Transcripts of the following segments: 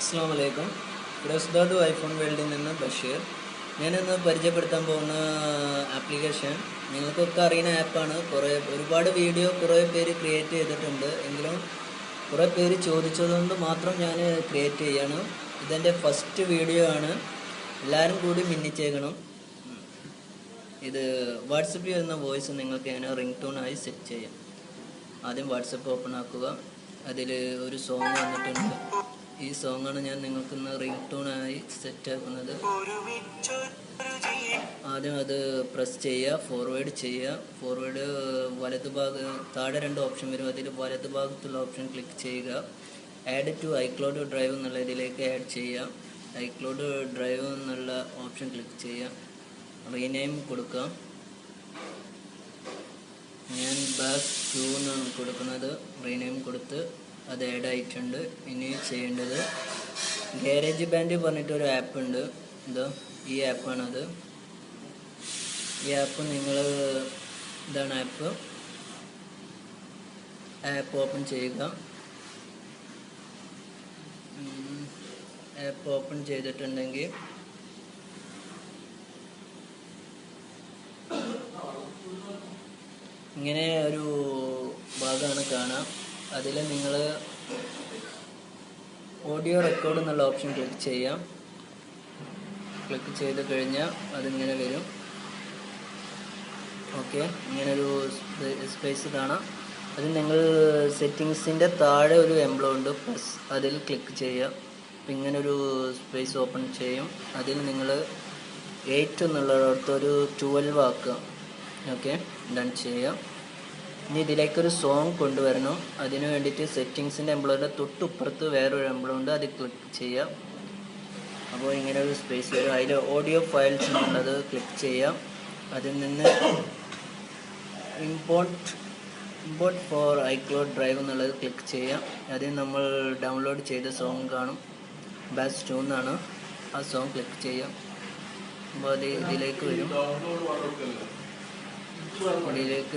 അസ്സലാമലൈക്കും. ഫിറോസ്ദാദു ഐഫോൺ വേൾഡിൽ നിന്ന് ബഷീർ. ഞാനിന്ന് പരിചയപ്പെടുത്താൻ പോകുന്ന ആപ്ലിക്കേഷൻ നിങ്ങൾക്കൊക്കെ അറിയുന്ന ആപ്പാണ്. ഒരുപാട് വീഡിയോ കുറേ പേര് ക്രിയേറ്റ് ചെയ്തിട്ടുണ്ട്. എങ്കിലും കുറേ പേര് ചോദിച്ചതുകൊണ്ട് മാത്രം ഞാൻ ക്രിയേറ്റ് ചെയ്യാണ്. ഇതെൻ്റെ ഫസ്റ്റ് വീഡിയോ ആണ്. എല്ലാവരും കൂടി മിന്നിച്ചേക്കണം. ഇത് വാട്സപ്പിൽ വരുന്ന വോയിസ് നിങ്ങൾക്ക് എങ്ങനെ റിംഗ് ടോണായി സെറ്റ് ചെയ്യാം. ആദ്യം വാട്സപ്പ് ഓപ്പൺ ആക്കുക. അതിൽ ഒരു സോങ് വന്നിട്ടുണ്ട്. ഈ സോങ്ങാണ് ഞാൻ നിങ്ങൾക്ക് ഇന്ന് റിംഗ് ടോണായി സെറ്റ് ആക്കുന്നത്. ആദ്യം അത് പ്രസ് ചെയ്യുക, ഫോർവേഡ് ചെയ്യുക. ഫോർവേഡ് താഴെ രണ്ട് ഓപ്ഷൻ വരും. അതിൽ വലത് ഭാഗത്തുള്ള ഓപ്ഷൻ ക്ലിക്ക് ചെയ്യുക. ആഡ് ടു ഐക്ലൗഡ് ഡ്രൈവ് എന്നുള്ള ഇതിലേക്ക് ആഡ് ചെയ്യുക. ഐക്ലൗഡ് ഡ്രൈവ് എന്നുള്ള ഓപ്ഷൻ ക്ലിക്ക് ചെയ്യുക. റീനെയിം കൊടുക്കുക. ഞാൻ ബാക്ക് ടു എന്നാണ് കൊടുക്കുന്നത്. റീനെയിം കൊടുത്ത് അത് ആഡ് ആയിട്ടുണ്ട്. ഇനി ചെയ്യേണ്ടത് ഗാരേജ് ബാൻഡ് പറഞ്ഞിട്ടൊരു ആപ്പ് ഉണ്ട്. ഈ ആപ്പാണത്. ഈ ആപ്പ് ഇതാണ് ആപ്പ് ഓപ്പൺ ചെയ്യുക. ആപ്പ് ഓപ്പൺ ചെയ്തിട്ടുണ്ടെങ്കിൽ ഇങ്ങനെ ഒരു ഭാഗമാണ് കാണാം. അതിൽ നിങ്ങൾ ഓഡിയോ റെക്കോർഡ് എന്നുള്ള ഓപ്ഷൻ ക്ലിക്ക് ചെയ്യാം. ക്ലിക്ക് ചെയ്ത് കഴിഞ്ഞാൽ അതിങ്ങനെ വരും. ഓക്കെ, ഇങ്ങനൊരു സ്പേസ് കാണാം. അത് നിങ്ങൾ സെറ്റിങ്സിൻ്റെ താഴെ ഒരു എംബ്ലം ഉണ്ട്, പ്ലസ് അതിൽ ക്ലിക്ക് ചെയ്യുക. അപ്പം ഇങ്ങനൊരു സ്പേസ് ഓപ്പൺ ചെയ്യും. അതിൽ നിങ്ങൾ 8 എന്നുള്ളിടത്ത് ഒരു 12 ആക്കുക. ഓക്കെ, ഡൺ ചെയ്യുക. ഇനി ഇതിലേക്കൊരു സോങ് കൊണ്ടുവരണം. അതിന് വേണ്ടിയിട്ട് സെറ്റിങ്സിൻ്റെ എംബ്ലോയുടെ തൊട്ടുപ്പുറത്ത് വേറൊരു എംബ്ലം ഉണ്ട്. അത് ക്ലിക്ക് ചെയ്യുക. അപ്പോൾ ഇങ്ങനെ ഒരു സ്പേസ് വരും. അതിൽ ഓഡിയോ ഫയൽസ് എന്നുള്ളത് ക്ലിക്ക് ചെയ്യാം. അതിൽ നിന്ന് ഇമ്പോർട്ട് ഫോർ ഐക്ലൗഡ് ഡ്രൈവ് എന്നുള്ളത് ക്ലിക്ക് ചെയ്യാം. അതിൽ നമ്മൾ ഡൗൺലോഡ് ചെയ്ത സോങ് കാണും. ബാസ് 2 എന്നാണ്. ആ സോങ് ക്ലിക്ക് ചെയ്യാം. അപ്പോൾ അത് ഇതിലേക്ക്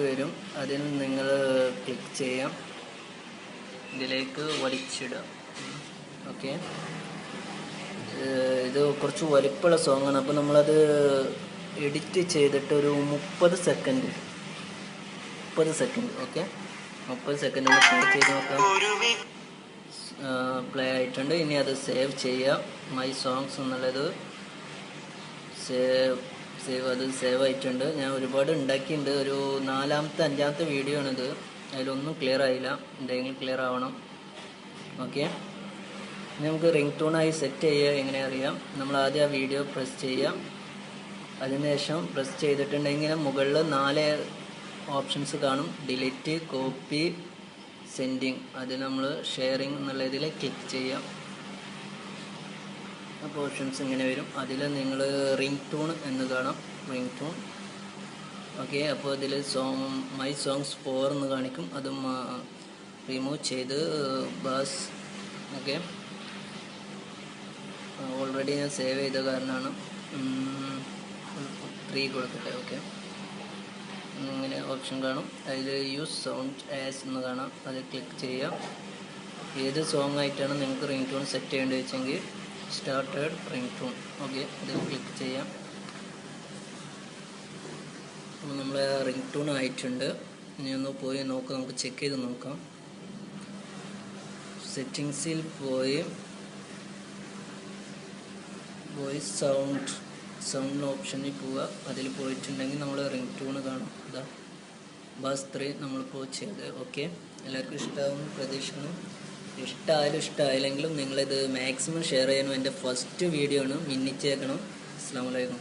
വരും. അതിൽ നിങ്ങൾ ക്ലിക്ക് ചെയ്യാം. ഇതിലേക്ക് വലിച്ചിടാം. ഓക്കെ, ഇത് കുറച്ച് വലിപ്പമുള്ള സോങ്ങാണ്. അപ്പോൾ നമ്മളത് എഡിറ്റ് ചെയ്തിട്ട് ഒരു 30 സെക്കൻഡ്. ഓക്കെ, 30 സെക്കൻഡ് ഒന്ന് പ്ലേ ചെയ്ത് നോക്കാം. പ്ലേ ആയിട്ടുണ്ട്. ഇനി അത് സേവ് ചെയ്യുക. മൈ സോങ്സ് എന്നുള്ളത് സേവ് ആയിട്ടുണ്ട്. ഞാൻ ഒരുപാട് ഉണ്ടാക്കിയിട്ടുണ്ട്. ഒരു 4ാമത്തെ 5ാമത്തെ വീഡിയോ ആണിത്. അതിലൊന്നും ക്ലിയർ ആയില്ല. എന്തെങ്കിലും ക്ലിയർ ആവണം. ഓക്കെ, നമുക്ക് റിംഗ് ടോണായി സെറ്റ് ചെയ്യുക എങ്ങനെ അറിയാം. നമ്മൾ ആദ്യം ആ വീഡിയോ പ്രസ് ചെയ്യാം. അതിനുശേഷം പ്രസ് ചെയ്തിട്ടുണ്ടെങ്കിൽ മുകളിൽ 4 ഓപ്ഷൻസ് കാണും. Delete, copy, sending. അതിൽ നമ്മൾ ഷെയറിങ് എന്നുള്ള ഇതിൽ ക്ലിക്ക് ചെയ്യാം. അപ്പോൾ ഓപ്ഷൻസ് ഇങ്ങനെ വരും. അതിൽ നിങ്ങൾ റിംഗ് ടൂൺ എന്ന് കാണാം. Ring tune. ഓക്കെ, അപ്പോൾ ഇതിൽ മൈ സോങ്സ് 4 എന്ന് കാണിക്കും. അതും റിമൂവ് ചെയ്ത് ബാസ്. ഓക്കെ, ഓൾറെഡി ഞാൻ സേവ് ചെയ്ത കാരണമാണ് 3 കൊടുക്കട്ടെ. ഓക്കെ, ഇങ്ങനെ ഓപ്ഷൻ കാണും. അതിൽ യൂസ് സൗണ്ട് ആസ് എന്ന് കാണാം. അത് ക്ലിക്ക് ചെയ്യാം. ഏത് സോങ് ആയിട്ടാണ് നിങ്ങൾക്ക് റിംഗ് ടൂൺ സെറ്റ് ചെയ്യേണ്ടത് വെച്ചെങ്കിൽ സ്റ്റാർട്ടഡ് റിംഗ് ടൂൺ. ഓക്കെ, അതിൽ ക്ലിക്ക് ചെയ്യാം. അപ്പോൾ നമ്മൾ റിംഗ് ടൂൺ ആയിട്ടുണ്ട്. ഇനി ഒന്ന് പോയി നോക്കാം. നമുക്ക് ചെക്ക് ചെയ്ത് നോക്കാം. സെറ്റിങ്സിൽ പോയി സൗണ്ട് ഓപ്ഷനിൽ പോവുക. അതിൽ പോയിട്ടുണ്ടെങ്കിൽ നമ്മൾ റിംഗ് ടൂൺ കാണും. ബാസ് 3 നമ്മളിപ്പോൾ ചെയ്ത്. ഓക്കെ, എല്ലാവർക്കും ഇഷ്ടമാകുമെന്ന് പ്രതീക്ഷിക്കുന്നു. ഇഷ്ടമായില്ലെങ്കിലും നിങ്ങളിത് മാക്സിമം ഷെയർ ചെയ്യണം. എൻ്റെ ഫസ്റ്റ് വീഡിയോ ആണ്. മിന്നിച്ചേക്കണം. അസ്സലാമു അലൈക്കും.